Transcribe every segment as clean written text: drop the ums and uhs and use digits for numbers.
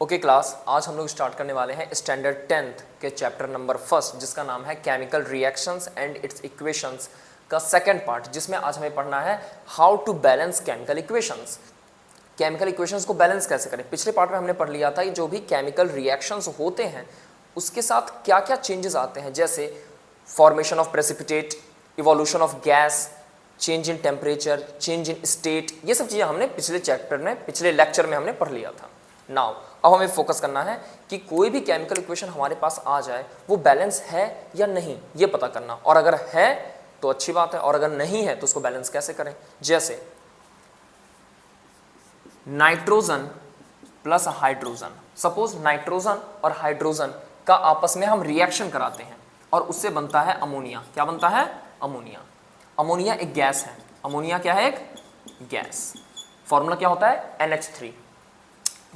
Okay class, आज हम लोग स्टार्ट करने वाले हैं स्टैंडर्ड 10th के चैप्टर नंबर 1 जिसका नाम है chemical reactions and its equations का सेकंड पार्ट, जिसमें आज हमें पढ़ना है how to balance chemical equations. Chemical equations को बैलेंस कैसे करें। पिछले पार्ट में हमने पढ़ लिया था कि जो भी केमिकल रिएक्शंस होते हैं उसके साथ क्या क्या चेंजेस आते हैं, जैसे formation of precipitate, evolution of gas, change in temperature, change in state, ये सब चीज़ें हमने पिछले लेक्चर में हमने पढ़ लिया था। नाउ अब हमें फोकस करना है कि कोई भी केमिकल इक्वेशन हमारे पास आ जाए वो बैलेंस है या नहीं, ये पता करना, और अगर है तो अच्छी बात है और अगर नहीं है तो उसको बैलेंस कैसे करें। जैसे nitrogen plus hydrogen, suppose nitrogen और हाइड्रोजन का आपस में हम रिएक्शन कराते हैं और उससे बनता है अमोनिया। क्या बनता है? अमोनिया। अमोनिया एक गैस है। अमोनिया क्या है? एक गैस। फॉर्मूला क्या होता है? NH3।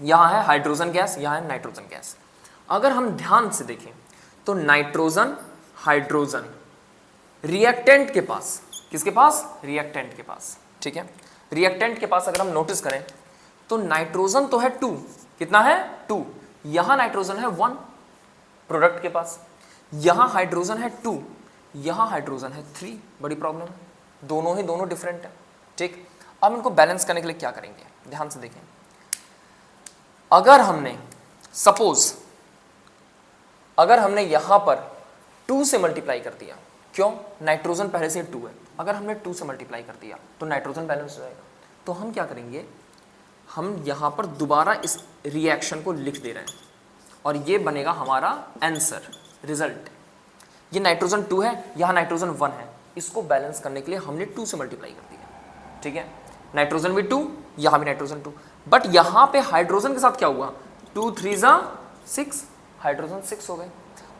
यहां है हाइड्रोजन गैस, यहां है नाइट्रोजन गैस। अगर हम ध्यान से देखें तो नाइट्रोजन हाइड्रोजन रिएक्टेंट के पास, किसके पास? रिएक्टेंट के पास। ठीक है, रिएक्टेंट के पास अगर हम नोटिस करें तो नाइट्रोजन तो है 2, कितना है? 2। यहां नाइट्रोजन है 1 प्रोडक्ट के पास, यहां हाइड्रोजन है 2, यहां हाइड्रोजन है 3। बड़ी प्रॉब्लम है, दोनों डिफरेंट है। ठीक, अब इनको बैलेंस करने के लिए क्या करेंगे, ध्यान से देखें। अगर हमने सपोज अगर हमने यहां पर 2 से मल्टीप्लाई कर दिया, क्यों? नाइट्रोजन पहले से 2 है, अगर हमने 2 से मल्टीप्लाई कर दिया तो नाइट्रोजन बैलेंस हो जाएगा। तो हम क्या करेंगे, हम यहां पर दोबारा इस रिएक्शन को लिख दे रहे हैं और ये बनेगा हमारा आंसर, रिजल्ट। ये नाइट्रोजन 2 है, यहां नाइट्रोजन 1 है, इसको बैलेंस करने के लिए हमने 2 से मल्टीप्लाई कर दिया। ठीक है, नाइट्रोजन भी 2, यहां भी नाइट्रोजन 2, बट यहां पे हाइड्रोजन के साथ क्या हुआ? 2 3 6, हाइड्रोजन 6 हो गए।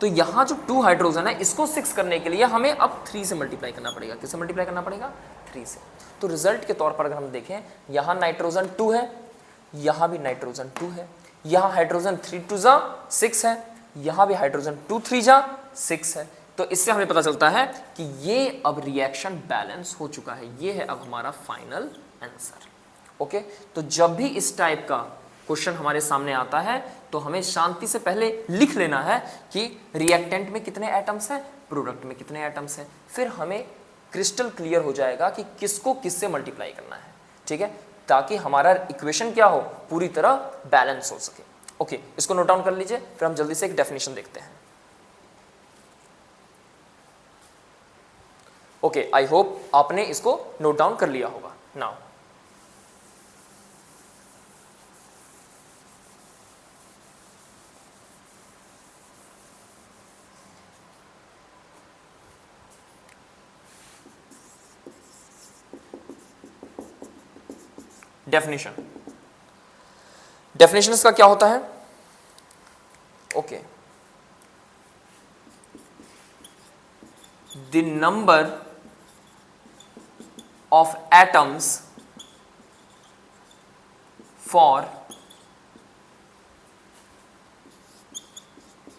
तो यहां जो 2 हाइड्रोजन है इसको 6 करने के लिए हमें अब 3 से मल्टीप्लाई करना पड़ेगा। किससे मल्टीप्लाई करना पड़ेगा? 3 से। तो रिजल्ट के तौर पर अगर हम देखें, यहां नाइट्रोजन 2 है, यहां भी नाइट्रोजन 2 है, यहां हाइड्रोजन 3 2 6 है, यहां भी हाइड्रोजन 2 3 6 है। तो इससे हमें पता चलता है कि ये अब रिएक्शन बैलेंस हो चुका है। ये है अब हमारा फाइनल आंसर। ओके, तो जब भी इस टाइप का क्वेश्चन हमारे सामने आता है तो हमें शांति से पहले लिख लेना है कि रिएक्टेंट में कितने एटम्स हैं, प्रोडक्ट में कितने एटम्स हैं, फिर हमें क्रिस्टल क्लियर हो जाएगा कि किसको किससे मल्टीप्लाई करना है। ठीक है, ताकि हमारा इक्वेशन क्या हो, पूरी तरह बैलेंस हो सके। ओके, इसको नोट डाउन कर लीजिए, फिर हम जल्दी से एक डेफिनेशन देखते हैं। ओके, आई होप आपने इसको नोट डाउन कर लिया होगा। नाउ डेफिनेशन इसका क्या होता है? Okay, the number of atoms for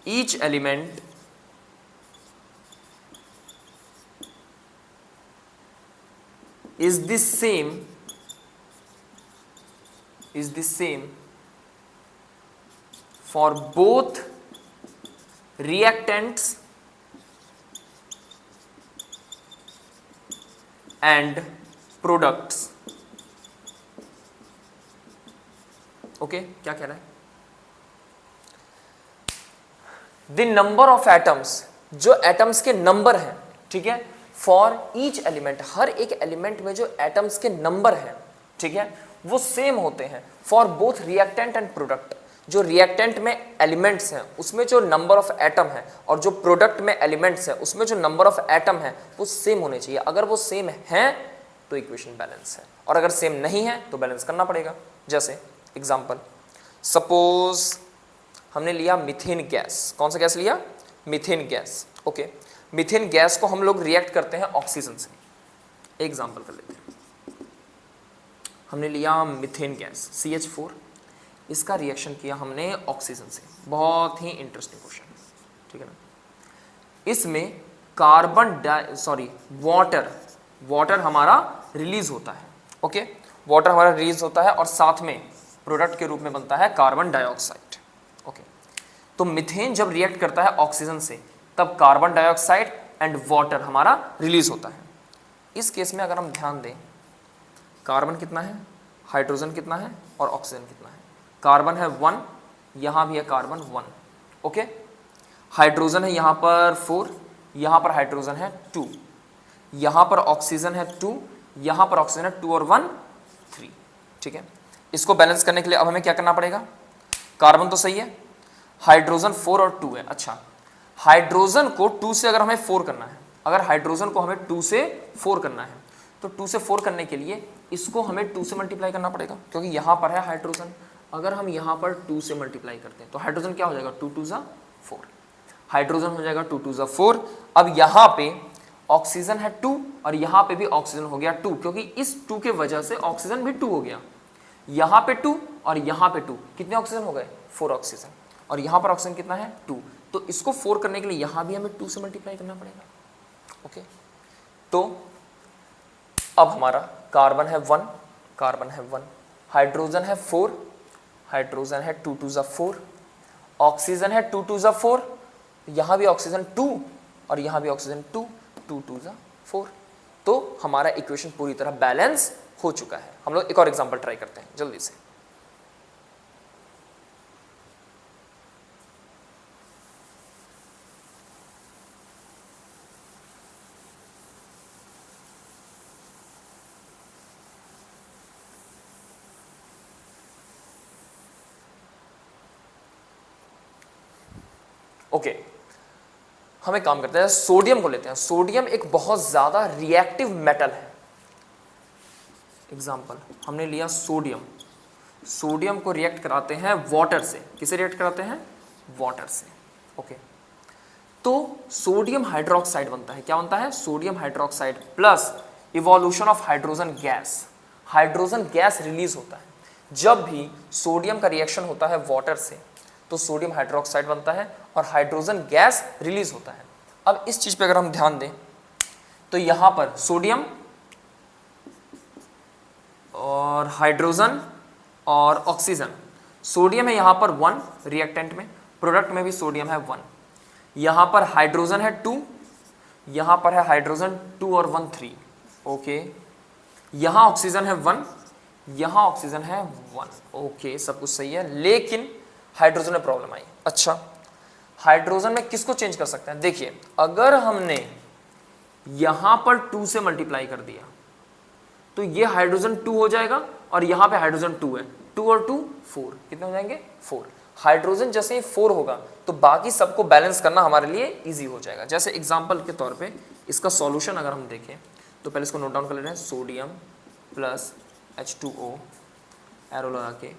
each element is the same for both reactants and products. Okay, क्या कह रहा है? द नंबर ऑफ एटम्स, जो एटम्स के नंबर हैं, ठीक है, फॉर ईच एलिमेंट, हर एक एलिमेंट में जो एटम्स के नंबर हैं, ठीक है, वो सेम होते हैं for both reactant and product. जो रिएक्टेंट में एलिमेंट्स हैं उसमें जो नंबर ऑफ एटम है और जो प्रोडक्ट में एलिमेंट्स है उसमें जो नंबर ऑफ एटम है वो सेम होने चाहिए। अगर वो सेम हैं तो इक्वेशन बैलेंस है, और अगर सेम नहीं है तो बैलेंस करना पड़ेगा। जैसे एग्जांपल, सपोज हमने लिया मीथेन गैस। कौन सा गैस लिया? Methane gas. Okay, methane gas को हम लोग रिएक्ट करते हैं ऑक्सीजन से। एग्जांपल कर लेते हैं, हमने लिया मीथेन गैस CH4, इसका रिएक्शन किया हमने ऑक्सीजन से। बहुत ही इंटरेस्टिंग क्वेश्चन, ठीक है ना। इसमें वाटर हमारा रिलीज होता है। ओके, वाटर हमारा रिलीज होता है और साथ में प्रोडक्ट के रूप में बनता है कार्बन डाइऑक्साइड। ओके, तो मीथेन जब रिएक्ट करता है ऑक्सीजन से तब कार्बन डाइऑक्साइड एंड वाटर हमारा रिलीज होता है। इस केस में अगर हम ध्यान दें, कार्बन कितना है, हाइड्रोजन कितना है और ऑक्सीजन कितना है। कार्बन है 1, यहाँ भी है कार्बन 1, ओके। हाइड्रोजन है यहाँ पर 4, यहाँ पर हाइड्रोजन है 2, यहाँ पर ऑक्सीजन है 2, यहाँ पर ऑक्सीजन है 2 और 1 3, ठीक है। इसको बैलेंस करने के लिए अब हमें क्या करना पड़ेगा, कार्बन तो सही है, हाइड्रोजन 4 और 2 है। अच्छा, हाइड्रोजन को 2 से अगर हमें 4 करना है, अगर हाइड्रोजन को हमें 2 से 4 करना है तो 2 से 4 करने के लिए इसको हमें 2 से मल्टीप्लाई करना पड़ेगा, क्योंकि यहाँ पर है हाइड्रोजन। अगर हम यहाँ पर 2 से मल्टीप्लाई करते हैं तो हाइड्रोजन क्या हो जाएगा, 2 2 जा 4, हाइड्रोजन हो जाएगा 2 2 जा 4। अब यहाँ पे ऑक्सीजन है 2 और यहाँ पे भी ऑक्सीजन हो गया 2, क्योंकि इस 2 के वजह से ऑक्सीजन भी 2 हो गया। यहाँ पे 2 और यहाँ पे 2, कितने ऑक्सीजन हो गए, 4 ऑक्सीजन, और यहाँ पर ऑक्सीजन कितना है 2, तो इसको 4 करने के लिए यहाँ भी हमें 2 से मल्टीप्लाई करना पड़ेगा, ओके। तो अब हमारा कार्बन है 1, कार्बन है 1, हाइड्रोजन है 4, हाइड्रोजन है 2 2 जा 4, ऑक्सीजन है 2 2 जा 4, यहाँ भी ऑक्सीजन 2 और यहाँ भी ऑक्सीजन 2, 2 2 जा 4। तो हमारा इक्वेशन पूरी तरह बैलेंस हो चुका है। हम लोग एक और एग्जांपल ट्राई करते हैं जल्दी से। ओके, हम एक काम करते हैं, सोडियम को लेते हैं। सोडियम एक बहुत ज्यादा रिएक्टिव मेटल है। एग्जाम्पल हमने लिया सोडियम, सोडियम को रिएक्ट कराते हैं वाटर से। किसे रिएक्ट कराते हैं, वाटर से, ओके। तो सोडियम हाइड्रोक्साइड बनता है, क्या बनता है, sodium hydroxide plus evolution of hydrogen gas. Hydrogen gas release होता है जब भी सोडियम का रिएक्शन होता है वाटर से, तो सोडियम हाइड्रोक्साइड बनता है और हाइड्रोजन गैस रिलीज होता है। अब इस चीज पे अगर हम ध्यान दें तो यहां पर सोडियम और हाइड्रोजन और ऑक्सीजन, सोडियम है यहां पर 1 रिएक्टेंट में, प्रोडक्ट में भी सोडियम है 1, यहां पर हाइड्रोजन है 2, यहां पर है हाइड्रोजन 2 और 1 3, ओके। यहां ऑक्सीजन है 1, यहां ऑक्सीजन है 1, ओके, सब कुछ सही है। लेकिन हाइड्रोजन में प्रॉब्लम आई। अच्छा, हाइड्रोजन में किसको चेंज कर सकते हैं, देखिए अगर हमने यहां पर 2 से मल्टीप्लाई कर दिया तो ये हाइड्रोजन 2 हो जाएगा और यहां पे हाइड्रोजन 2 है, 2 और 2 4, कितने हो जाएंगे 4। हाइड्रोजन जैसे ही 4 होगा तो बाकी सबको बैलेंस करना हमारे लिए इजी हो जाएगा। जैसे एग्जांपल के तौर पे इसका सॉल्यूशन अगर हम देखें तो पहले इसको नोट डाउन कर ले रहे हैं, सोडियम प्लस H2O एरो लगा के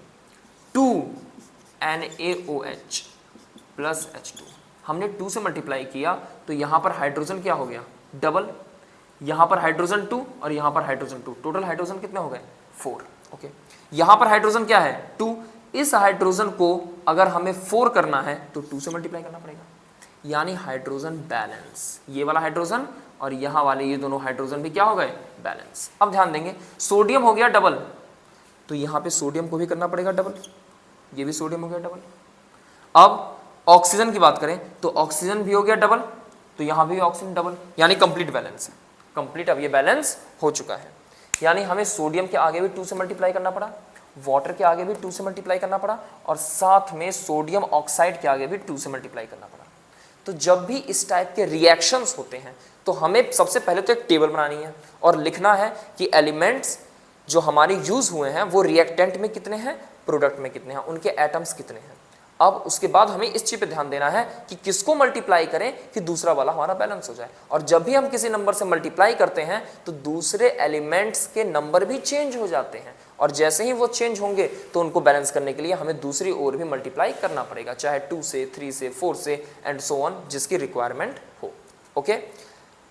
2NaOH प्लस H2, हमने 2 से मल्टीप्लाई किया तो यहाँ पर हाइड्रोजन क्या हो गया, डबल, यहाँ पर हाइड्रोजन 2 और यहाँ पर हाइड्रोजन 2, टोटल हाइड्रोजन कितने हो गए 4, ओके। यहाँ पर हाइड्रोजन क्या है 2, इस हाइड्रोजन को अगर हमें 4 करना है तो 2 से मल्टीप्लाई करना पड़ेगा, यानी हाइड्रोजन बैलेंस। ये वाला हाइड्रोजन और यहाँ वाले ये दोनों हाइड्रोजन भी क्या हो गए, बैलेंस। अब ध्यान देंगे, सोडियम हो गया डबल तो यहाँ पे सोडियम को भी करना पड़ेगा डबल, ये भी सोडियम हो गया डबल। अब ऑक्सीजन की बात करें तो ऑक्सीजन भी हो गया डबल तो यहाँ भी ऑक्सीजन डबल, यानी कंप्लीट बैलेंस है, कंप्लीट अब ये बैलेंस हो चुका है। यानी हमें सोडियम के आगे भी 2 से मल्टीप्लाई करना पड़ा, वाटर के आगे भी 2 से मल्टीप्लाई करना पड़ा और साथ में सोडियम ऑक्साइड के आगे भी 2 से मल्टीप्लाई करना पड़ा। तो जब भी इस टाइप के रिएक्शंस होते हैं तो हमें सबसे पहले तो एक टेबल बनानी है और लिखना है कि एलिमेंट्स जो हमारे यूज हुए हैं वो रिएक्टेंट में कितने हैं, प्रोडक्ट में कितने हैं, उनके एटम्स कितने हैं। अब उसके बाद हमें इस चीज पे ध्यान देना है कि किसको मल्टीप्लाई करें कि दूसरा वाला हमारा बैलेंस हो जाए। और जब भी हम किसी नंबर से मल्टीप्लाई करते हैं तो दूसरे एलिमेंट्स के नंबर भी चेंज हो जाते हैं और जैसे ही वो चेंज होंगे तो उनको बैलेंस करने के लिए हमें दूसरी ओर भी मल्टीप्लाई करना पड़ेगा, चाहे 2 से 3 से 4 से एंड सो ऑन, जिसकी रिक्वायरमेंट हो, ओके।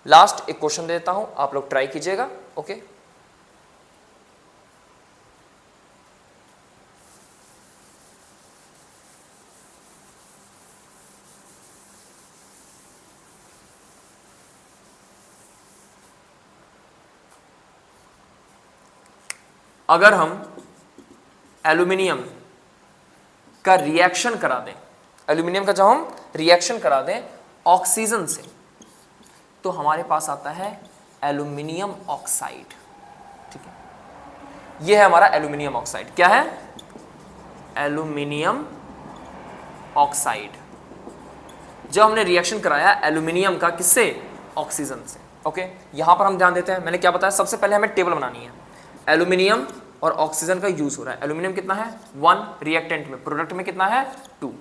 लास्ट एक क्वेश्चन देता हूं, आप लोग ट्राई कीजिएगा, ओके। अगर हम एल्यूमिनियम का रिएक्शन करा दें एल्यूमिनियम का जब हम रिएक्शन करा दें ऑक्सीजन से तो हमारे पास आता है एल्यूमिनियम ऑक्साइड। ठीक है, यह है हमारा एल्यूमिनियम ऑक्साइड। क्या है? Aluminium oxide. जब हमने रिएक्शन कराया एल्यूमिनियम का किससे? ऑक्सीजन से। ओके, यहां पर हम ध्यान देते हैं, मैंने क्या बताया, सबसे पहले हमें टेबल बनानी है। एल्यूमिनियम और ऑक्सीजन का यूज हो रहा है। एल्यूमिनियम कितना है? 1, रिएक्टेंट में, प्रोडक्ट में कितना है? 2।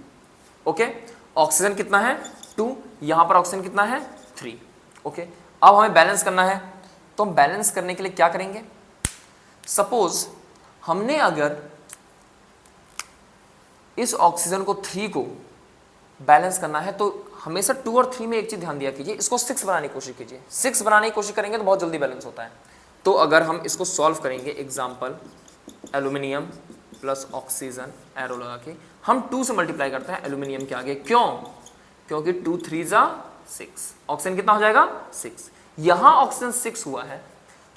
ओके, ऑक्सीजन कितना है? 2, यहां पर ऑक्सीजन कितना है? 3। ओके, अब हमें बैलेंस करना है, तो हम बैलेंस करने के लिए क्या करेंगे? सपोज हमने अगर इस ऑक्सीजन को 3 को बैलेंस करना है तो हमेशा 2 और 3 में एक चीज ध्यान दिया कीजिए, इसको 6 बनाने की कोशिश कीजिए। 6 बनाने की कोशिश करेंगे तो बहुत जल्दी बैलेंस होता है। तो अगर हम इसको सॉल्व करेंगे, example aluminium plus oxygen, arrow लगा के हम 2 से मल्टीप्लाई करते हैं एल्यूमिनियम के आगे। क्यों? क्योंकि 2 3 जा 6, ऑक्सीजन कितना हो जाएगा? 6। यहां ऑक्सीजन 6 हुआ है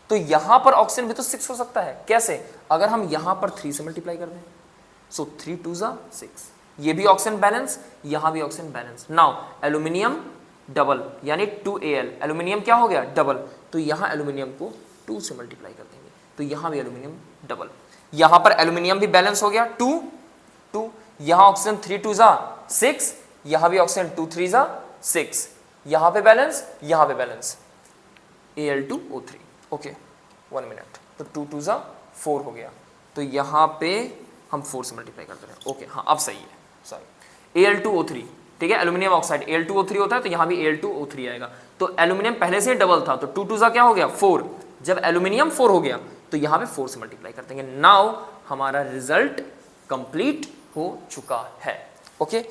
तो यहां पर ऑक्सीजन भी तो 6 हो सकता है। कैसे? अगर हम यहां पर 3 से मल्टीप्लाई कर दें, सो 3 2 जा 6, ये भी ऑक्सीजन बैलेंस, यहां भी oxygen balance. Now aluminium double यानी 2Al, एल्यूमिनियम क्या हो गया? डबल, तो यहां एल्यूमिनियम को 2 से मल्टीप्लाई कर देंगे तो यहां भी एल्यूमिनियम डबल, यहां पर एल्यूमिनियम भी बैलेंस हो गया 2 2, यहां ऑक्सीजन 3 2 जा 6, यहां भी ऑक्सीजन 2 3 जा 6, यहां पे बैलेंस, यहां पे बैलेंस, Al2O3। ओके, 1 मिनट, तो 2 2 जा 4 हो गया, तो यहां पे हम 4 से मल्टीप्लाई करते हैं। ओके, हाँ अब सही है, सॉरी, Al2O3। ठीक है, एल्यूमिनियम ऑक्साइड Al2O3 होता है तो यहां भी Al2O3 आएगा। तो एल्यूमिनियम पहले से ही डबल था तो 2 2 जा क्या हो गया? 4। जब एल्यूमिनियम 4 हो गया तो यहां पे 4 से मल्टीप्लाई कर देंगे। नाउ हमारा रिजल्ट कंप्लीट हो चुका है। ओके,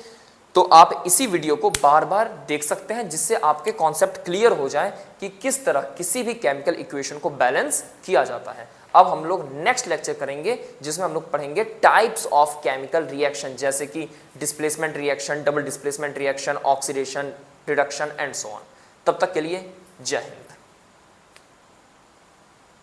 तो आप इसी वीडियो को बार बार देख सकते हैं जिससे आपके कॉन्सेप्ट क्लियर हो जाए कि किस तरह किसी भी केमिकल इक्वेशन को बैलेंस किया जाता है। अब हम लोग नेक्स्ट लेक्चर करेंगे जिसमें हम लोग पढ़ेंगे टाइप्स ऑफ केमिकल रिएक्शन, जैसे कि displacement reaction, double displacement reaction, oxidation, reduction and so on. तब तक के लिए जय हिंद।